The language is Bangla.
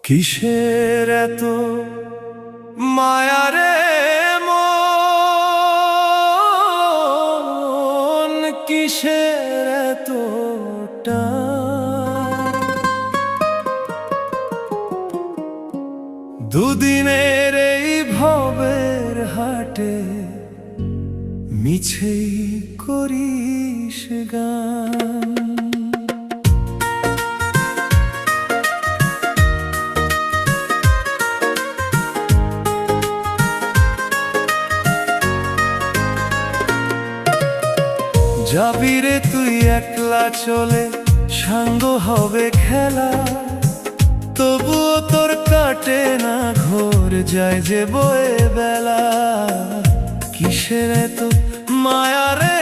কিসের এত মায়া রে মন, কিসের এত টান? দুদিনের এই ভবের হাটে মিছেই করিস গান। যাবি রে তুই একলা চলে, সাঙ্গ হবে খেলা, তবুও তোর কাটে না ঘোর, যায় যে বয়ে বেলা। কিসের এত মায়া রে